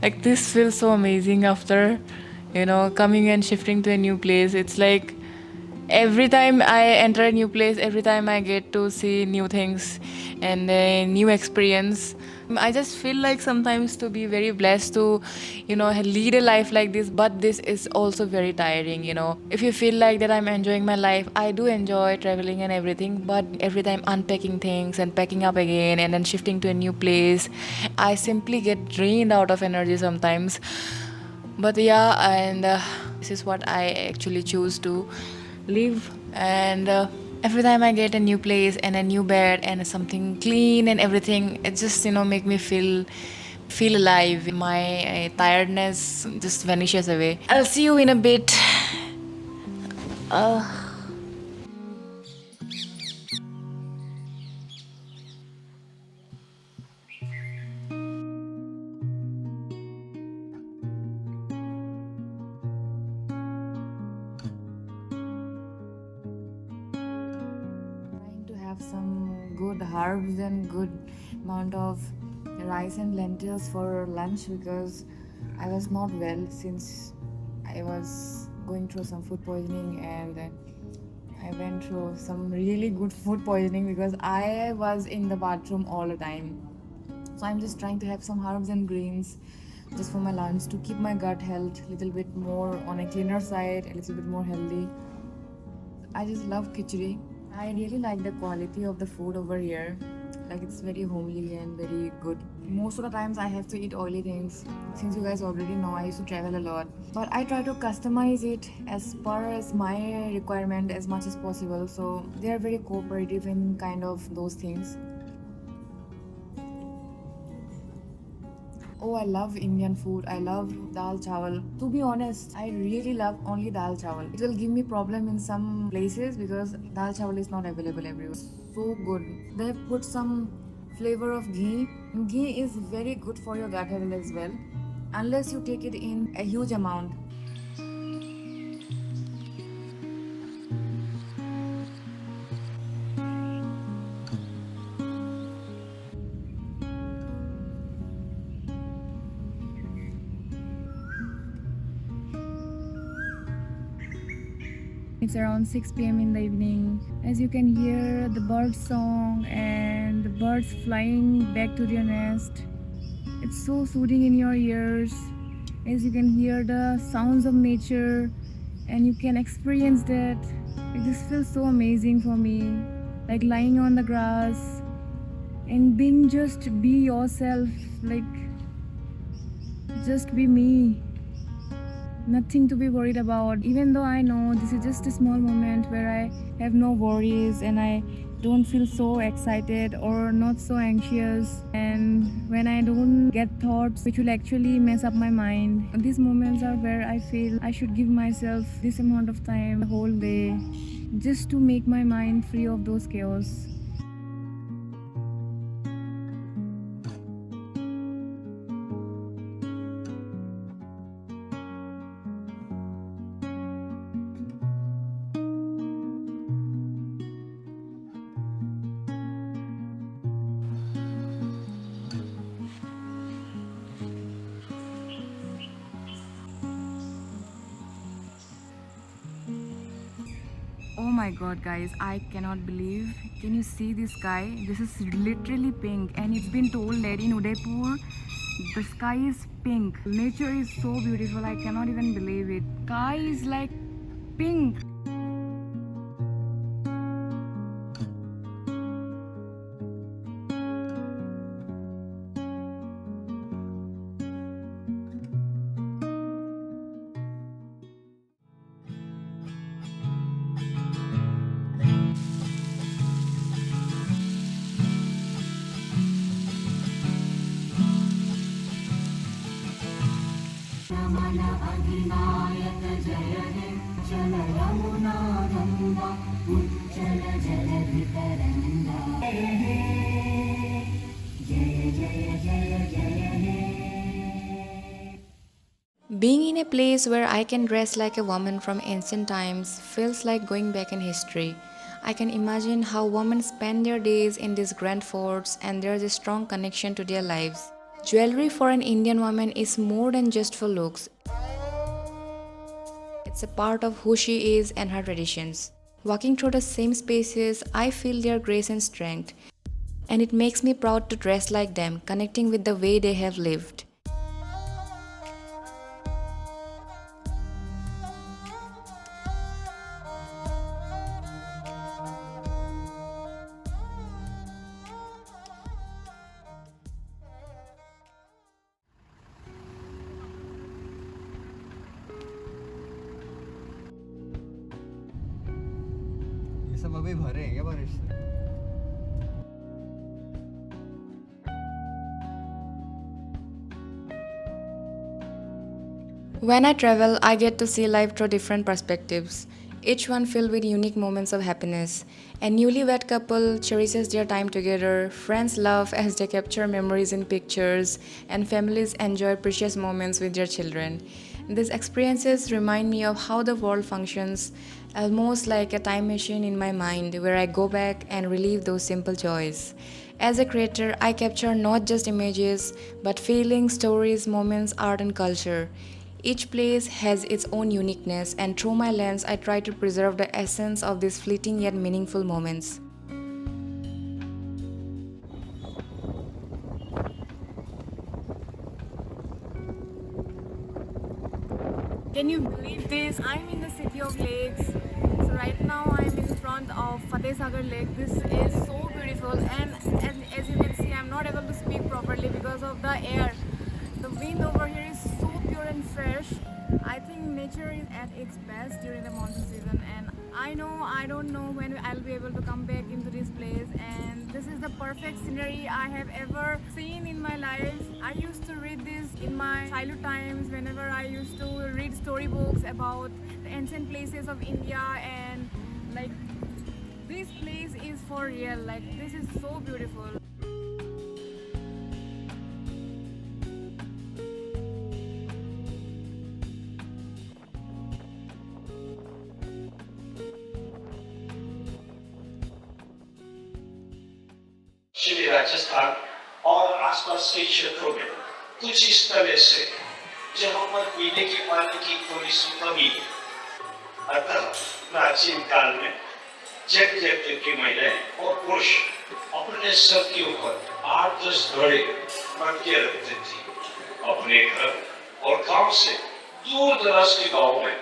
Like this feels so amazing after, coming and shifting to a new place. It's like every time I enter a new place, every time I get to see new things and a new experience, I just feel like sometimes to be very blessed to, lead a life like this. But this is also very tiring. If you feel like that I'm enjoying my life, I do enjoy traveling and everything. But every time unpacking things and packing up again and then shifting to a new place, I simply get drained out of energy sometimes. But yeah, and this is what I actually choose to live. And every time I get a new place and a new bed and something clean and everything, it just make me feel alive. My tiredness just vanishes away. I'll see you in a bit. Trying to have some good herbs and good amount of rice and lentils for lunch because I was not well since I was going through some food poisoning, and I went through some really good food poisoning because I was in the bathroom all the time. So I'm just trying to have some herbs and greens just for my lunch to keep my gut health a little bit more on a cleaner side, a little bit more healthy. I just love khichdi. I really like the quality of the food over here. Like it's very homely and very good. Most of the times I have to eat oily things. Since you guys already know, I used to travel a lot. But I try to customize it as per as my requirement as much as possible. So they are very cooperative in kind of those things. Oh, I love Indian food. I love dal chawal. To be honest, I really love only dal chawal. It will give me problem in some places because dal chawal is not available everywhere. So good. They have put some flavor of ghee. Ghee is very good for your gut health as well, unless you take it in a huge amount. It's around 6 p.m. in the evening. As you can hear the bird song and the birds flying back to their nest. It's so soothing in your ears as you can hear the sounds of nature and you can experience that. Like, this feels so amazing for me. Like lying on the grass and being just be yourself, like just be me. Nothing to be worried about, even though I know this is just a small moment where I have no worries and I don't feel so excited or not so anxious, and when I don't get thoughts which will actually mess up my mind. These moments are where I feel I should give myself this amount of time, the whole day, just to make my mind free of those chaos. Oh my god, guys, I cannot believe. Can you see this sky? This is literally pink, and it's been told that in Udaipur the sky is pink. Nature is so beautiful, I cannot even believe it. Sky is like pink. Being in a place where I can dress like a woman from ancient times feels like going back in history. I can imagine how women spend their days in these grand forts, and there's a strong connection to their lives. Jewelry for an Indian woman is more than just for looks. It's a part of who she is and her traditions. Walking through the same spaces, I feel their grace and strength, and it makes me proud to dress like them, connecting with the way they have lived. ये सब अभी भरे हैं क्या बारिश से? When I travel, I get to see life through different perspectives, each one filled with unique moments of happiness. A newlywed couple cherishes their time together, friends laugh as they capture memories in pictures, and families enjoy precious moments with their children. These experiences remind me of how the world functions, almost like a time machine in my mind where I go back and relive those simple joys. As a creator, I capture not just images, but feelings, stories, moments, art, and culture. Each place has its own uniqueness, and through my lens, I try to preserve the essence of these fleeting yet meaningful moments. Can you believe this? I'm in the city of lakes. So right now I'm in front of Fateh Sagar Lake. This is so beautiful, and as you can see, I'm not able to speak properly because of the air. The wind over here is so pure and fresh. I think nature is at its best during the monsoon season, and I don't know when I'll be able to come back into this place, and this is the perfect scenery I have ever seen in my life. I used to read this in my childhood times whenever I used to read storybooks about the ancient places of India, and like this place is for real. Like this is so beautiful. Shri Rajasthan और आसपास के क्षेत्रों में कुछ इस तरह से जहां पर पीने के पानी की थोड़ी सी कमी है। अतः प्राचीन काल में जग जग की महिलाएं और पुरुष अपने सर के ऊपर 8-10 घड़े रख के रखते थे। अपने घर और गांव से दूर दराज के गांव में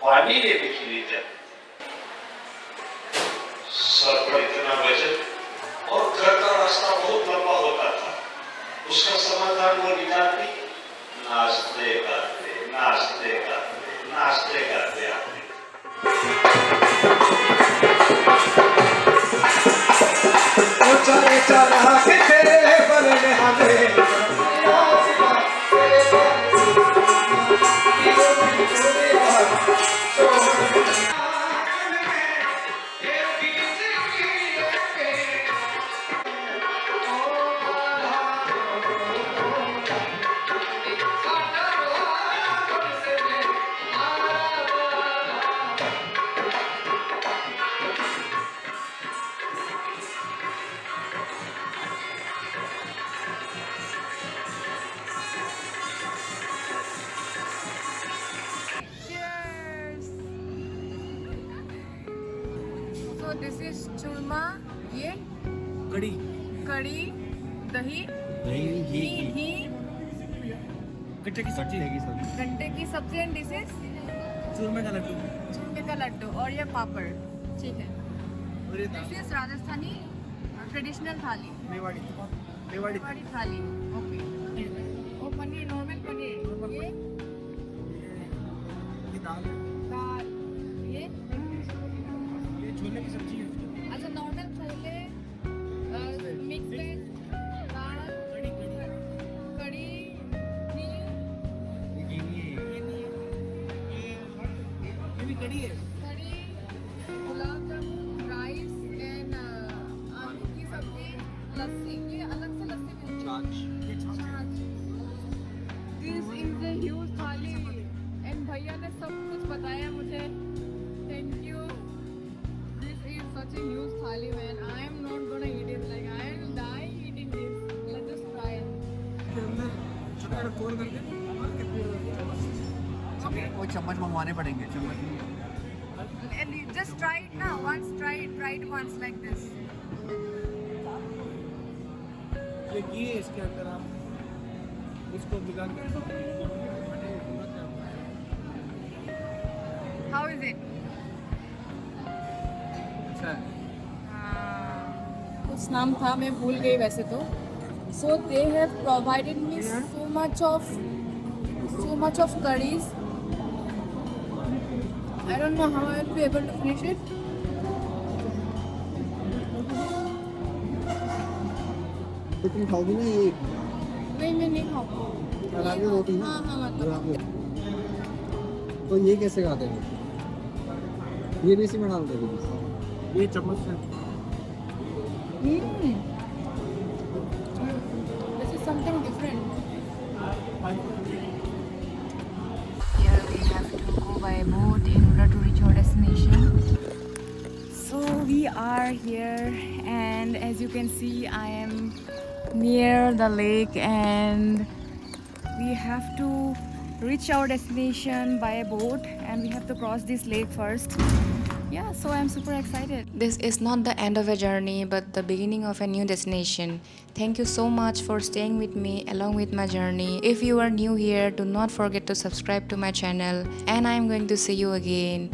पानी लेने के लिए जाते। सर पर इतना वजन और घर का रास्ता बहुत लंबा होता था। उसका समाधान वो निकालती, नाचते गाते नाचते गाते नाचते गाते आते। चले चला के तेरे बरने हमें Cheers! So this is churma, ये कड़ी कड़ी, दही, दही घी, गट्टे की सब्जी है सब्जी गंटे की सब्जी एंड दिस इज चूरमे का लड्डू चूरमे का लड्डू और ये पापड़। ठीक है। और ये दिस इज राजस्थानी ट्रेडिशनल थाली, मेवाड़ी मेवाड़ी थाली। ओके। और पनीर, नॉर्मल पनीर, ये दाल है दाल, ये छोले की सब्जी है अच्छा नॉर्मल छोले मिक्स वेज, दाल, कड़ी कड़ी, घी, ये भी कड़ी है कड़ी, गुलाब जामुन, राइस एंड आलू की सब्जी, लस्सी। ये अलग से लस्सी मिलती है। छाछ। दिस इज द ह्यूज थाली एंड भैया ने सब कुछ बताया मुझे। Thank you. This is such a huge थाली man. I am not gonna eat it. Like I will die eating this. Let's just try it. अंदर अगर कॉल कर दे और कितने वो चम्मच मंगवाने पड़ेंगे चम्मच And you just try it now. Once try it once like this. ये घी है इसके अंदर आप इसको भिगा के How is it? अच्छा है कुछ नाम था मैं भूल गई वैसे तो. So they have provided me so much of curries. I don't know how I will be able to finish it. तो तुम खाओगी ना ये नहीं मैं नहीं खाऊंगी. लगा के रोटी ना हाँ हाँ मतलब. तो ये कैसे खाते हैं ये भी इसी में डाल दोगे ये चम्मच से This is something different. Here we have to go by boat in order to reach our destination. So we are here, and as you can see, I am near the lake, and we have to reach our destination by a boat, and we have to cross this lake first. Yeah, so I'm super excited. This is not the end of a journey, but the beginning of a new destination. Thank you so much for staying with me along with my journey. If you are new here, do not forget to subscribe to my channel, and I am going to see you again.